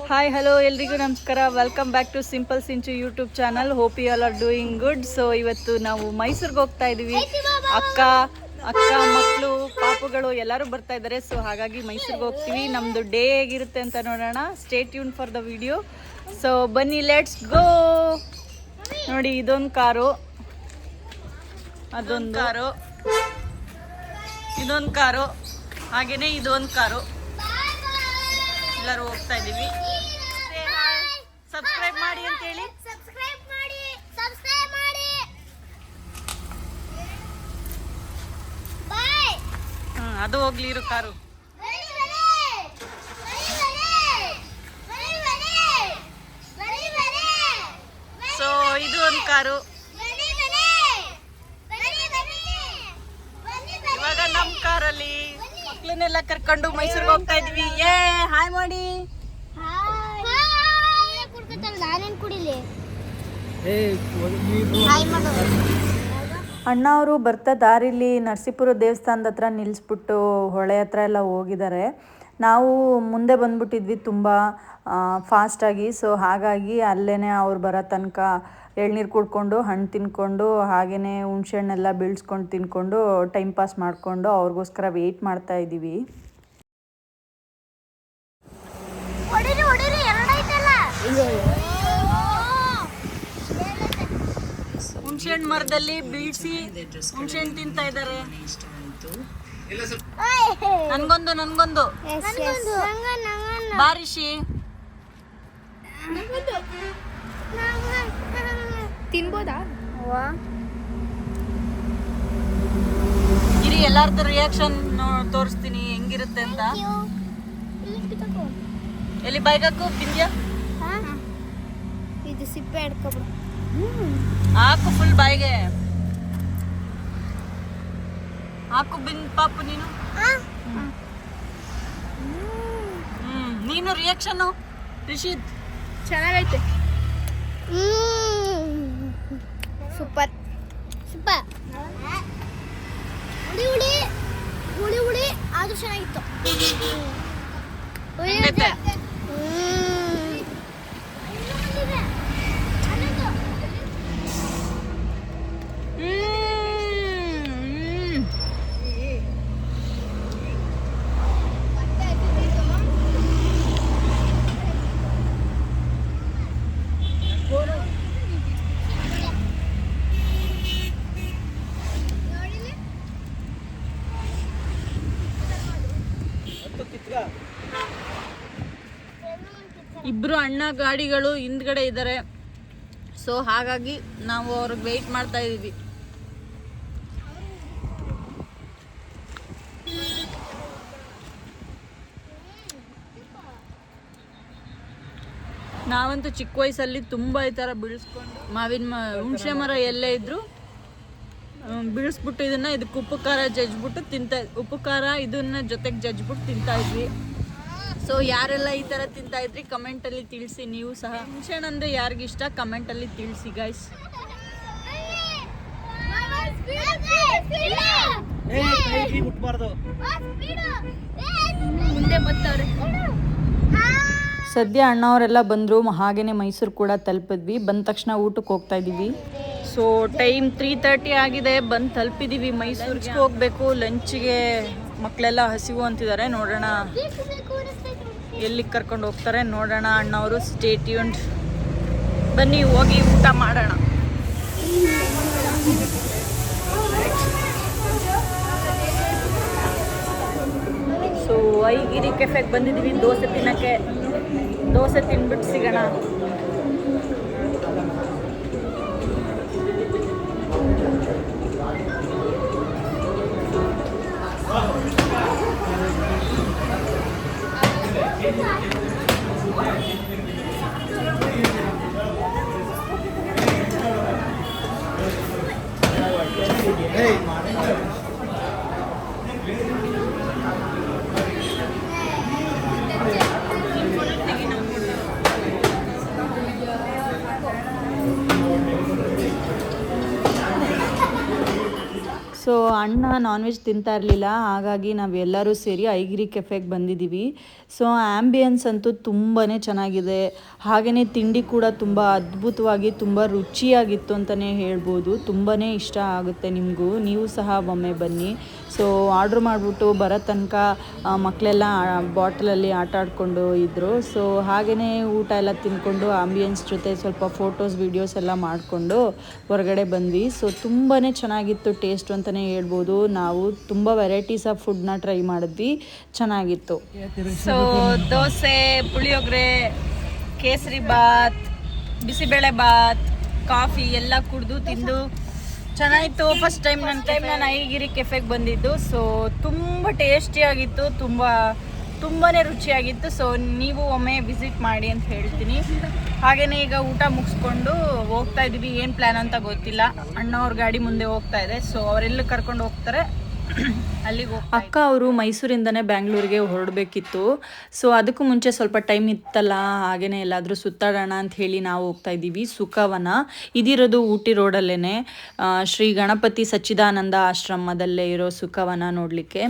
Hi hello ಎಲ್ರಿಗೂ ನಮಸ್ಕಾರ. Welcome back to simple Sinchu YouTube channel. Hope you all are doing good. So ಇವತ್ತು ನಾವು ಮೈಸೂರಿಗೆ ಹೋಗ್ತಾ ಇದ್ದೀವಿ. ಅಕ್ಕ ಮಕ್ಕಳು ಪಾಪುಗಳು ಎಲ್ಲರೂ ಬರ್ತಾ ಇದ್ದಾರೆ. ಸೊ ಹಾಗಾಗಿ ಮೈಸೂರಿಗೆ ಹೋಗ್ತೀವಿ. ನಮ್ಮದು ಡೇ ಹೇಗಿರುತ್ತೆ ಅಂತ ನೋಡೋಣ. Stay tune for the video. So ಬನ್ನಿ, ಲೆಟ್ಸ್ ಗೋ. ನೋಡಿ, ಇದೊಂದು ಕಾರು, ಅದೊಂದು ಕಾರು, ಇದೊಂದು ಕಾರು, ಹಾಗೆಯೇ ಇದೊಂದು ಕಾರು. ಎಲ್ಲರೂ ಹೋಗ್ತಾ ಇದ್ದೀವಿ. ಸಬ್ಸ್ಕ್ರೈಬ್ ಮಾಡಿ ಅಂತ ಹೇಳಿ. ಅದು ಹೋಗ್ಲಿ ಇರು ಕಾರು. ಸೊ ಇದು ಒಂದು ಕಾರು. ಇವಾಗ ನಮ್ಮ ಕಾರಲ್ಲಿ ಮಕ್ಕಳನ್ನೆಲ್ಲ ಕರ್ಕೊಂಡು ಮೈಸೂರಿಗೆ ಹೋಗ್ತಾ ಇದೀವಿ. ಹಾಯ್ ಮಾಡಿ. ಅಣ್ಣ ಅವರು ಬರ್ತಾ ದಾರಿಲಿ ನರಸೀಪುರ ದೇವಸ್ಥಾನದ ಹತ್ರ ನಿಲ್ಲಿಸ್ಬಿಟ್ಟು ಹೊಳೆ ಹತ್ರ ಎಲ್ಲ ಹೋಗಿದ್ದಾರೆ. ನಾವು ಮುಂದೆ ಬಂದ್ಬಿಟ್ಟಿದ್ವಿ ತುಂಬ ಫಾಸ್ಟಾಗಿ. ಸೊ ಹಾಗಾಗಿ ಅಲ್ಲೇ ಅವ್ರು ಬರೋ ತನಕ ಎಳ್ನೀರು ಕುಡ್ಕೊಂಡು, ಹಣ್ಣು ತಿನ್ಕೊಂಡು, ಹಾಗೆಯೇ ಹುಣ್ಸೆಹಣ್ಣೆಲ್ಲ ಬೀಳ್ಸ್ಕೊಂಡು ತಿನ್ಕೊಂಡು ಟೈಮ್ ಪಾಸ್ ಮಾಡಿಕೊಂಡು ಅವ್ರಿಗೋಸ್ಕರ ವೆಯ್ಟ್ ಮಾಡ್ತಾ ಇದ್ದೀವಿ. ಹುಣ್ಸೆಹಣ್ಣು ಮರದಲ್ಲಿ ಬೀಳ್ಸಿ ಹುಣ್ಸೆಹಣ್ಣು ತಿಂತಾ ಇದ್ದಾರೆ. ನನ್ಗೊಂದು ಬಾರಿಶಿ ತಿನ್ಬೋದಾ? ಇರಿ, ಎಲ್ಲಾರ್ದು ರಿಯಾಕ್ಷನ್ ತೋರಿಸ್ತೀನಿ ಹೆಂಗಿರುತ್ತೆ ಅಂತ. ಎಲ್ಲಿ ಬಾಯ್ಗಾಕು ಬಿಂದ್ಯಾ? ಇದು ಸಿಪ್ಪೆ ಹಿಡ್ಕೊಬಿಡು. ಹಾಕು ಫುಲ್ ಬಾಯಿಗೆ ಹಾಕು. ಪಾಪು ನೀನು ನೀನು ರಿಯಾಕ್ಷನ್ ರಿಷಿತ್. ಚೆನ್ನಾಗೈತೆ. Super super. ಹುಳಿ ಆದ್ರೂ ಚೆನ್ನಾಗಿತ್ತು. ಇಬ್ರು ಅಣ್ಣ ಗಾಡಿಗಳು ಹಿಂದ್ಗಡೆ ಇದ್ದಾರೆ. ಸೊ ಹಾಗಾಗಿ ನಾವು ಅವ್ರಿಗೆ ವೆಯ್ಟ್ ಮಾಡ್ತಾ ಇದ್ದೀವಿ. ನಾವಂತೂ ಚಿಕ್ಕ ವಯಸ್ಸಲ್ಲಿ ತುಂಬ ಈ ಥರ ಬೀಳಿಸ್ಕೊಂಡು ಹುಣಸೆ ಮರ ಎಲ್ಲೇ ಇದ್ರು ಬೀಳಿಸ್ಬಿಟ್ಟು ಇದಕ್ಕೆ ಉಪ್ಪು ಖಾರ ಜಜ್ಬಿಟ್ಟು ಉಪ್ಪು ಖಾರ ಇದನ್ನ ಜೊತೆಗೆ ಜಜ್ಬಿಟ್ಟು ತಿಂತಾ ಇದ್ವಿ. ಸೊ ಯಾರೆಲ್ಲ ಈ ಥರ ತಿಂತಾ ಇದ್ರಿ ಕಮೆಂಟಲ್ಲಿ ತಿಳಿಸಿ. ನೀವು ಸಹ ಹುಣಸೆಹಣ್ಣು ಅಂದರೆ ಯಾರಿಗಿಷ್ಟ ಕಮೆಂಟಲ್ಲಿ ತಿಳಿಸಿ ಗೈಸ್. ಮುಂದೆ ಬರ್ತಾವ್ರೆ. ಸದ್ಯ ಅಣ್ಣವರೆಲ್ಲ ಬಂದರು. ಹಾಗೆಯೇ ಮೈಸೂರು ಕೂಡ ತಲುಪಿದ್ವಿ. ಬಂದ ತಕ್ಷಣ ಊಟಕ್ಕೆ ಹೋಗ್ತಾ ಇದ್ದೀವಿ. ಸೊ ಟೈಮ್ 3:30 ಆಗಿದೆ. ಬಂದು ತಲುಪಿದ್ದೀವಿ. ಮೈಸೂರಿಗೆ ಹೋಗಬೇಕು ಲಂಚ್ಗೆ. ಮಕ್ಕಳೆಲ್ಲ ಹಸಿವು ಅಂತಿದ್ದಾರೆ. ನೋಡೋಣ ಎಲ್ಲಿಗೆ ಕರ್ಕೊಂಡು ಹೋಗ್ತಾರೆ ನೋಡೋಣ. ಅಣ್ಣವರು ಸ್ಟೇ ಟ್ಯೂನ್ಡ್. ಬನ್ನಿ ಹೋಗಿ ಊಟ ಮಾಡೋಣ. ಸೊ ಐಗಿರಿ ಕೆಫೆಗೆ ಬಂದಿದ್ದೀವಿ ದೋಸೆ ತಿನ್ನೋಕ್ಕೆ. ದೋಸೆ ತಿನ್ಬಿಟ್ಟು ಸಿಗೋಣ. ಸೊ ಅಣ್ಣ ನಾನ್ ವೆಜ್ ತಿಂತಾ ಇರಲಿಲ್ಲ, ಹಾಗಾಗಿ ನಾವೆಲ್ಲರೂ ಸೇರಿ ಐಗಿರಿ ಕೆಫೆಗೆ ಬಂದಿದ್ದೀವಿ. ಸೊ ಆ್ಯಂಬಿಯನ್ಸ್ ಅಂತೂ ತುಂಬಾ ಚೆನ್ನಾಗಿದೆ, ಹಾಗೆಯೇ ತಿಂಡಿ ಕೂಡ ತುಂಬ ಅದ್ಭುತವಾಗಿ ತುಂಬ ರುಚಿಯಾಗಿತ್ತು ಅಂತಲೇ ಹೇಳ್ಬೋದು. ತುಂಬಾ ಇಷ್ಟ ಆಗುತ್ತೆ ನಿಮಗೂ, ನೀವು ಸಹ ಒಮ್ಮೆ ಬನ್ನಿ. ಸೊ ಆರ್ಡ್ರ್ ಮಾಡಿಬಿಟ್ಟು ಬರೋ ತನಕ ಮಕ್ಕಳೆಲ್ಲ ಬಾಟಲಲ್ಲಿ ಆಟ ಆಡಿಕೊಂಡು ಇದ್ದರು. ಸೊ ಹಾಗೆಯೇ ಊಟ ಎಲ್ಲ ತಿಂದ್ಕೊಂಡು ಆಂಬಿಯನ್ಸ್ ಜೊತೆ ಸ್ವಲ್ಪ ಫೋಟೋಸ್ ವೀಡಿಯೋಸ್ ಎಲ್ಲ ಮಾಡಿಕೊಂಡು ಹೊರಗಡೆ ಬಂದ್ವಿ. ಸೊ ತುಂಬಾ ಚೆನ್ನಾಗಿತ್ತು ಟೇಸ್ಟ್ ಅಂತಲೇ ಹೇಳ್ಬೋದು. ನಾವು ತುಂಬ ವೆರೈಟೀಸ್ ಆಫ್ ಫುಡ್ನ ಟ್ರೈ ಮಾಡಿದ್ವಿ, ಚೆನ್ನಾಗಿತ್ತು. ಸೊ ದೋಸೆ, ಪುಳಿಯೋಗರೆ, ಕೇಸರಿ ಬಾತ್, ಬಿಸಿಬೇಳೆ ಬಾತ್, ಕಾಫಿ ಎಲ್ಲ ಕುಡಿದು ತಿಂದು ಚೆನ್ನಾಗಿತ್ತು. ಫಸ್ಟ್ ಟೈಮ್ ನಾನು ಐಗಿರಿ ಕೆಫೆಗೆ ಬಂದಿದ್ದು. ಸೊ ತುಂಬ ಟೇಸ್ಟಿಯಾಗಿತ್ತು, ತುಂಬಾ ರುಚಿಯಾಗಿತ್ತು. ಸೊ ನೀವು ಒಮ್ಮೆ ವಿಸಿಟ್ ಮಾಡಿ ಅಂತ ಹೇಳ್ತೀನಿ. ಹಾಗೆಯೇ ಈಗ ಊಟ ಮುಗಿಸ್ಕೊಂಡು ಹೋಗ್ತಾ ಇದ್ದೀವಿ. ಏನು ಪ್ಲ್ಯಾನ್ ಅಂತ ಗೊತ್ತಿಲ್ಲ. ಅಣ್ಣ ಅವ್ರ ಗಾಡಿ ಮುಂದೆ ಹೋಗ್ತಾ ಇದೆ. ಸೊ ಅವರೆಲ್ಲ ಕರ್ಕೊಂಡು ಹೋಗ್ತಾರೆ ಅಲ್ಲಿಗೆ ಅಕ್ಕ ಅವರು ಮೈಸೂರಿಂದನೇ ಬ್ಯಾಂಗ್ಳೂರಿಗೆ ಹೊರಡಬೇಕಿತ್ತು. ಸೊ ಅದಕ್ಕೂ ಮುಂಚೆ ಸ್ವಲ್ಪ ಟೈಮ್ ಇತ್ತಲ್ಲ, ಹಾಗೆಯೇ ಎಲ್ಲಾದರೂ ಸುತ್ತಾಡೋಣ ಅಂತ ಹೇಳಿ ನಾವು ಹೋಗ್ತಾ ಇದ್ದೀವಿ. ಸುಖವನ ಇದಿರೋದು ಊಟಿ ರೋಡಲ್ಲೇ, ಶ್ರೀ ಗಣಪತಿ ಸಚ್ಚಿದಾನಂದ ಆಶ್ರಮದಲ್ಲೇ ಇರೋ ಸುಖವನ ನೋಡಲಿಕ್ಕೆ.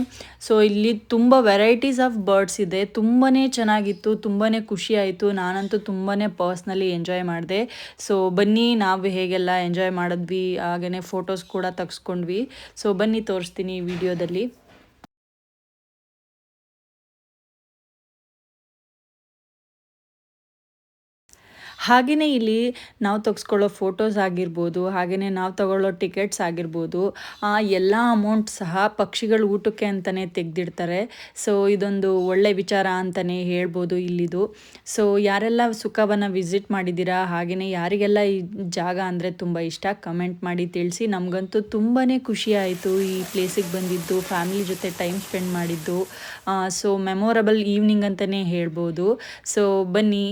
ಸೊ ಇಲ್ಲಿ ತುಂಬ ವೆರೈಟೀಸ್ ಆಫ್ ಬರ್ಡ್ಸ್ ಇದೆ, ತುಂಬಾ ಚೆನ್ನಾಗಿತ್ತು, ತುಂಬಾ ಖುಷಿ ಆಯಿತು. ನಾನಂತೂ ತುಂಬಾ ಪರ್ಸ್ನಲಿ ಎಂಜಾಯ್ ಮಾಡಿದೆ. ಸೊ ಬನ್ನಿ ನಾವು ಹೇಗೆಲ್ಲ ಎಂಜಾಯ್ ಮಾಡಿದ್ವಿ, ಹಾಗೆಯೇ ಫೋಟೋಸ್ ಕೂಡ ತೆಗೆಸ್ಕೊಂಡ್ವಿ. ಸೊ ಬನ್ನಿ ತೋರಿಸ್ತೀನಿ ವಿಡಿಯೋದಲ್ಲಿ. ಹಾಗೆಯೇ ಇಲ್ಲಿ ನಾವು ತೆಗೆಸ್ಕೊಳ್ಳೋ ಫೋಟೋಸ್ ಆಗಿರ್ಬೋದು, ಹಾಗೆಯೇ ನಾವು ತಗೊಳ್ಳೋ ಟಿಕೆಟ್ಸ್ ಆಗಿರ್ಬೋದು, ಎಲ್ಲ ಅಮೌಂಟ್ ಸಹ ಪಕ್ಷಿಗಳು ಊಟಕ್ಕೆ ಅಂತಲೇ ತೆಗೆದಿಡ್ತಾರೆ. ಸೊ ಇದೊಂದು ಒಳ್ಳೆ ವಿಚಾರ ಅಂತಲೇ ಹೇಳ್ಬೋದು ಇಲ್ಲಿದು. ಸೊ ಯಾರೆಲ್ಲ ಸುಖವನ ವಿಸಿಟ್ ಮಾಡಿದ್ದೀರಾ, ಹಾಗೆಯೇ ಯಾರಿಗೆಲ್ಲ ಈ ಜಾಗ ಅಂದರೆ ತುಂಬ ಇಷ್ಟ, ಕಮೆಂಟ್ ಮಾಡಿ ತಿಳಿಸಿ. ನಮಗಂತೂ ತುಂಬಾ ಖುಷಿ ಆಯಿತು ಈ ಪ್ಲೇಸಿಗೆ ಬಂದಿದ್ದು, ಫ್ಯಾಮಿಲಿ ಜೊತೆ ಟೈಮ್ ಸ್ಪೆಂಡ್ ಮಾಡಿದ್ದು. ಸೊ ಮೆಮೊರಬಲ್ ಈವ್ನಿಂಗ್ ಅಂತಲೇ ಹೇಳ್ಬೋದು. ಸೊ ಬನ್ನಿ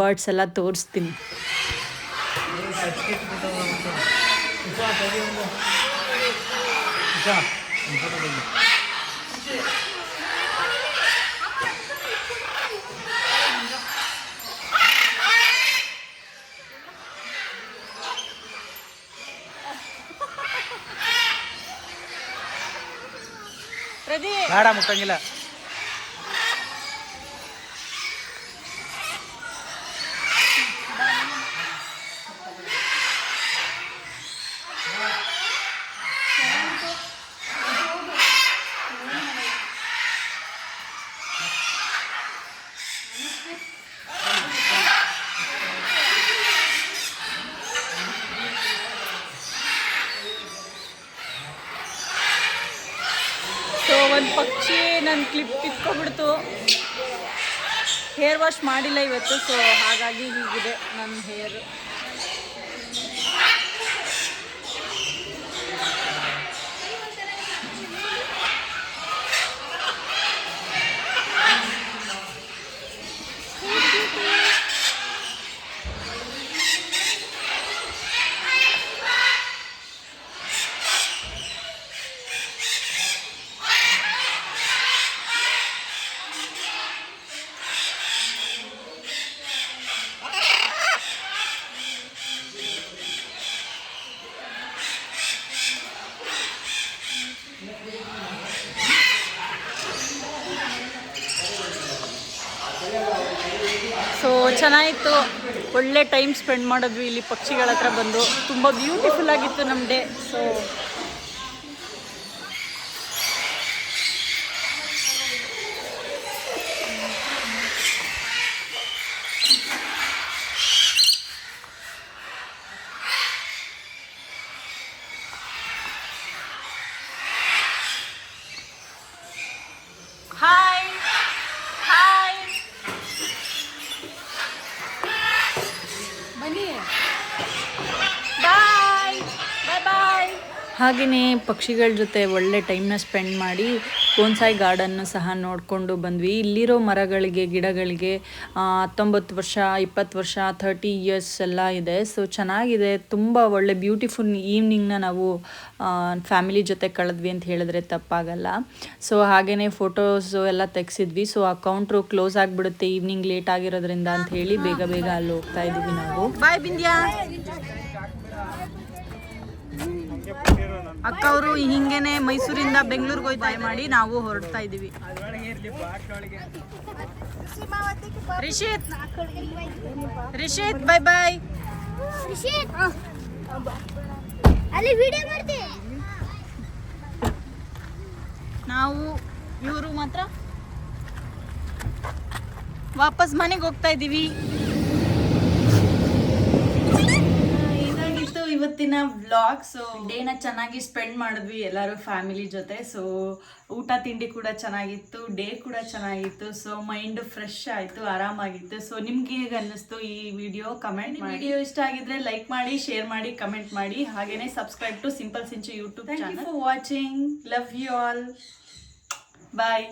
ಬರ್ಡ್ಸ್ ಎಲ್ಲ ತೋರಿಸ್ತೀನಿ. ಬೇಡ ಮುಟ್ಟಂಗಿಲ್ಲ. ಸೊ ಒಂದು ಪಕ್ಷಿ ನನ್ನ ಕ್ಲಿಪ್ ಕಿತ್ಕೊಂಡ್ಬಿಡ್ತು. ಹೇರ್ ವಾಶ್ ಮಾಡಿಲ್ಲ ಇವತ್ತು, ಸೊ ಹಾಗಾಗಿ ಹೀಗಿದೆ ನನ್ನ ಹೇರ್. ಸೊ ಚೆನ್ನಾಗಿತ್ತು, ಒಳ್ಳೆ ಟೈಮ್ ಸ್ಪೆಂಡ್ ಮಾಡಿದ್ವಿ ಇಲ್ಲಿ ಪಕ್ಷಿಗಳ ಹತ್ರ ಬಂದು. ತುಂಬ ಬ್ಯೂಟಿಫುಲ್ ಆಗಿತ್ತು ನಮ್ಮ ಡೇ. ಸೊ ಹಾಯ್ ಹಾಯ್ ಬನ್ನಿ, ಬಾಯ್ ಬಾಯ್ ಬಾಯ್. ಹಾಗೆಯೇ ಪಕ್ಷಿಗಳ ಜೊತೆ ಒಳ್ಳೆ ಟೈಮ್ನ ಸ್ಪೆಂಡ್ ಮಾಡಿ ಬೋನ್ಸಾಯಿ ಗಾರ್ಡನ್ನು ಸಹ ನೋಡಿಕೊಂಡು ಬಂದ್ವಿ. ಇಲ್ಲಿರೋ ಮರಗಳಿಗೆ, ಗಿಡಗಳಿಗೆ 19 ವರ್ಷ, 20 ವರ್ಷ, 30 ಇಯರ್ಸ್ ಎಲ್ಲ ಇದೆ. ಸೊ ಚೆನ್ನಾಗಿದೆ, ತುಂಬ ಒಳ್ಳೆ ಬ್ಯೂಟಿಫುಲ್ ಈವ್ನಿಂಗ್ನ ನಾವು ಫ್ಯಾಮಿಲಿ ಜೊತೆ ಕಳೆದ್ವಿ ಅಂತ ಹೇಳಿದ್ರೆ ತಪ್ಪಾಗಲ್ಲ. ಸೊ ಹಾಗೆಯೇ ಫೋಟೋಸು ಎಲ್ಲ ತೆಗೆಸಿದ್ವಿ. ಸೊ ಆ ಕೌಂಟ್ರು ಕ್ಲೋಸ್ ಆಗಿಬಿಡುತ್ತೆ ಈವ್ನಿಂಗ್ ಲೇಟ್ ಆಗಿರೋದ್ರಿಂದ ಅಂತ ಹೇಳಿ ಬೇಗ ಬೇಗ ಅಲ್ಲಿ ಹೋಗ್ತಾ ಇದ್ದೀವಿ ನಾವು. ಬಾಯ್ ಬಿಂದ್ಯಾ. ಅಕ್ಕ ಅವರು ಹಿಂಗೇನೆ ಮೈಸೂರಿಂದ ಬೆಂಗಳೂರಿಗೆ ಹೋಯ್ತಾ ಮಾಡಿ ನಾವು ಹೊರಡ್ತಾ ಇದೀವಿ. Rishith bye bye. ಅಲ್ಲಿ ವಿಡಿಯೋ ಮಾಡ್ತೀವಿ ನಾವು ಇವರು ಮಾತ್ರ ವಾಪಸ್ ಮನೆಗೆ ಹೋಗ್ತಾ ಇದ್ದೀವಿ. ಇದಾಗಿತ್ತು ಇವತ್ತಿನ ವ್ಲಾಗ್. ಸೊ ಡೇನ ಚೆನ್ನಾಗಿ ಸ್ಪೆಂಡ್ ಮಾಡಿದ್ವಿ ಎಲ್ಲರೂ ಫ್ಯಾಮಿಲಿ ಜೊತೆ. ಸೊ ಊಟ ತಿಂಡಿ ಕೂಡ ಚೆನ್ನಾಗಿತ್ತು, ಡೇ ಕೂಡ ಚೆನ್ನಾಗಿತ್ತು. ಸೊ ಮೈಂಡ್ ಫ್ರೆಶ್ ಆಯಿತು, ಆರಾಮಾಗಿತ್ತು. ಸೊ ನಿಮ್ಗೆ ಹೇಗೆ ಅನ್ನಿಸ್ತು ಈ ವಿಡಿಯೋ ಕಮೆಂಟ್ ಮಾಡಿ. ವಿಡಿಯೋ ಇಷ್ಟ ಆಗಿದ್ರೆ ಲೈಕ್ ಮಾಡಿ, ಶೇರ್ ಮಾಡಿ, ಕಮೆಂಟ್ ಮಾಡಿ. ಹಾಗೇನೆ subscribe to simple Sinchu YouTube channel. Thank you for watching. Love you all. Bye.